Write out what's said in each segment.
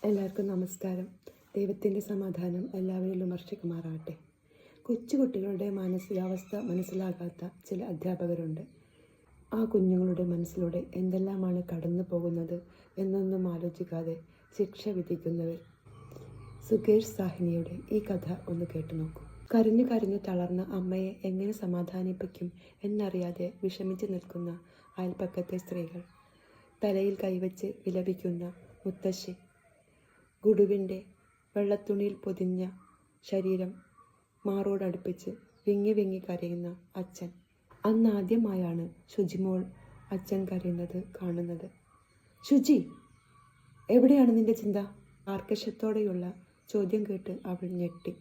എല്ലാവർക്കും നമസ്കാരം. ദൈവത്തിൻ്റെ സമാധാനം എല്ലാവരിലും വർഷിക്കുമാറാകട്ടെ. കൊച്ചുകുട്ടികളുടെ മാനസികാവസ്ഥ മനസ്സിലാകാത്ത ചില അധ്യാപകരുണ്ട്. ആ കുഞ്ഞുങ്ങളുടെ മനസ്സിലൂടെ എന്തെല്ലാമാണ് കടന്നു പോകുന്നത് എന്നൊന്നും ആലോചിക്കാതെ ശിക്ഷ വിധിക്കുന്നവർ. സുകേഷ് സാഹ്നിയുടെ ഈ കഥ ഒന്ന് കേട്ടു നോക്കൂ. കരഞ്ഞു കരഞ്ഞു തളർന്ന അമ്മയെ എങ്ങനെ സമാധാനിപ്പിക്കും എന്നറിയാതെ വിഷമിച്ച് നിൽക്കുന്ന അയൽപ്പക്കത്തെ സ്ത്രീകൾ, തലയിൽ കൈവച്ച് വിലപിക്കുന്ന മുത്തശ്ശി, ഗുഡുവിൻ്റെ വെള്ളത്തുണിയിൽ പൊതിഞ്ഞ ശരീരം മാറോടടുപ്പിച്ച് വിങ്ങി വിങ്ങി കരയുന്ന അച്ഛൻ. അന്നാദ്യമായാണ് ശുചിമോൾ അച്ഛൻ കരയുന്നത് കാണുന്നത്. ശുചി, എവിടെയാണ് നിന്റെ ചിന്ത? ആർക്കശത്തോടെയുള്ള ചോദ്യം കേട്ട് അവൾ ഞെട്ടി.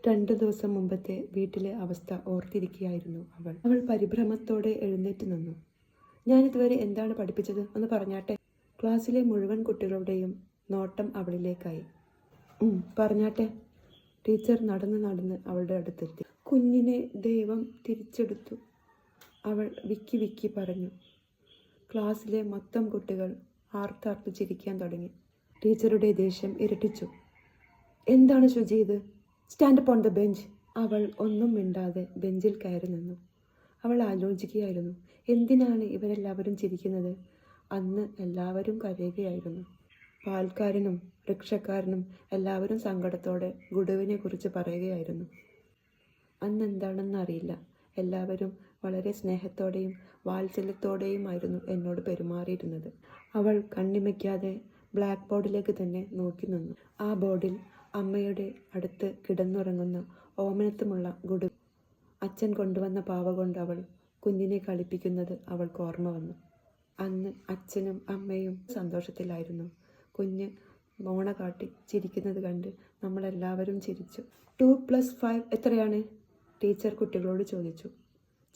2 ദിവസം മുമ്പത്തെ വീട്ടിലെ അവസ്ഥ ഓർത്തിരിക്കുകയായിരുന്നു അവൾ പരിഭ്രമത്തോടെ എഴുന്നേറ്റ് നിന്നു. ഞാനിതുവരെ എന്താണ് പഠിപ്പിച്ചത് ഒന്ന് പറഞ്ഞാട്ടെ. ക്ലാസ്സിലെ മുഴുവൻ കുട്ടികളുടെയും നോട്ടം അവളിലേക്കായി. പറഞ്ഞാട്ടെ. ടീച്ചർ നടന്ന് അവളുടെ അടുത്തെത്തി. കുഞ്ഞിനെ ദൈവം തിരിച്ചെടുത്തു, അവൾ വിക്കി വിക്കി പറഞ്ഞു. ക്ലാസ്സിലെ മൊത്തം കുട്ടികൾ ആർത്താർത്ത് ചിരിക്കാൻ തുടങ്ങി. ടീച്ചറുടെ ദേഷ്യം ഇരട്ടിച്ചു. എന്താണ് ശുചി ഇത്? Stand up on the bench. അവൾ ഒന്നും മിണ്ടാതെ ബെഞ്ചിൽ കയറി നിന്നു. അവൾ ആലോചിക്കുകയായിരുന്നു, എന്തിനാണ് ഇവരെല്ലാവരും ചിരിക്കുന്നത്? അന്ന് എല്ലാവരും കരയുകയായിരുന്നു. പാൽക്കാരനും റിക്ഷക്കാരനും എല്ലാവരും സങ്കടത്തോടെ ഗുഡുവിനെ കുറിച്ച് പറയുകയായിരുന്നു. അന്നെന്താണെന്നറിയില്ല, എല്ലാവരും വളരെ സ്നേഹത്തോടെയും വാത്സല്യത്തോടെയുമായിരുന്നു എന്നോട് പെരുമാറിയിരുന്നത്. അവൾ കണ്ണിമയ്ക്കാതെ ബ്ലാക്ക് ബോർഡിലേക്ക് തന്നെ നോക്കി നിന്നു. ആ ബോർഡിൽ അമ്മയുടെ അടുത്ത് കിടന്നുറങ്ങുന്ന ഓമനത്തുമുള്ള ഗുഡു. അച്ഛൻ കൊണ്ടുവന്ന പാവ കൊണ്ട് അവൾ കുഞ്ഞിനെ കളിപ്പിക്കുന്നത് അവൾക്ക് ഓർമ്മ വന്നു. അന്ന് അച്ഛനും അമ്മയും സന്തോഷത്തിലായിരുന്നു. കുഞ്ഞ് മോണ കാട്ടി ചിരിക്കുന്നത് കണ്ട് നമ്മളെല്ലാവരും ചിരിച്ചു. 2+5 എത്രയാണ്? ടീച്ചർ കുട്ടികളോട് ചോദിച്ചു.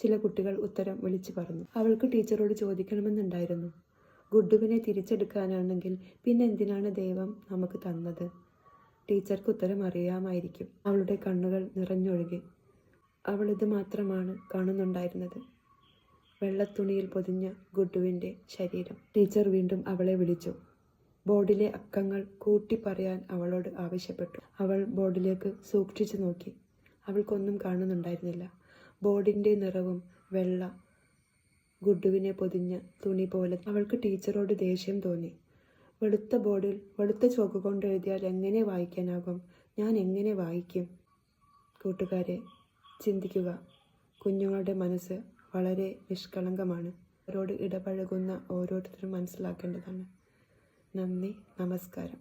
ചില കുട്ടികൾ ഉത്തരം വിളിച്ചു പറഞ്ഞു. അവൾക്ക് ടീച്ചറോട് ചോദിക്കണമെന്നുണ്ടായിരുന്നു, ഗുഡുവിനെ തിരിച്ചെടുക്കാനാണെങ്കിൽ പിന്നെന്തിനാണ് ദൈവം നമുക്ക് തന്നത്? ടീച്ചർക്ക് ഉത്തരം അറിയാമായിരിക്കും. അവളുടെ കണ്ണുകൾ നിറഞ്ഞൊഴുകി. അവളിത് മാത്രമാണ് കാണുന്നുണ്ടായിരുന്നത്, വെള്ളത്തുണിയിൽ പൊതിഞ്ഞ ഗുഡുവിൻ്റെ ശരീരം. ടീച്ചർ വീണ്ടും അവളെ വിളിച്ചു. ബോർഡിലെ അക്കങ്ങൾ കൂട്ടി പറയാൻ അവളോട് ആവശ്യപ്പെട്ടു. അവൾ ബോർഡിലേക്ക് സൂക്ഷിച്ചു നോക്കി. അവൾക്കൊന്നും കാണുന്നുണ്ടായിരുന്നില്ല. ബോർഡിൻ്റെ നിറവും വെള്ള, ഗുഡുവിനെ പൊതിഞ്ഞ തുണി പോലെ. അവൾക്ക് ടീച്ചറോട് ദേഷ്യം തോന്നി. വെളുത്ത ബോർഡിൽ വെളുത്ത ചോക്ക് കൊണ്ട് എഴുതിയാൽ എങ്ങനെ വായിക്കാനാകും? ഞാൻ എങ്ങനെ വായിക്കും? കൂട്ടുകാരെ, ചിന്തിക്കുക. കുഞ്ഞുങ്ങളുടെ മനസ്സ് വളരെ നിഷ്കളങ്കമാണ്. അവരോട് ഇടപഴകുന്ന ഓരോരുത്തരും മനസ്സിലാക്കേണ്ടതാണ്. നന്ദി, നമസ്കാരം.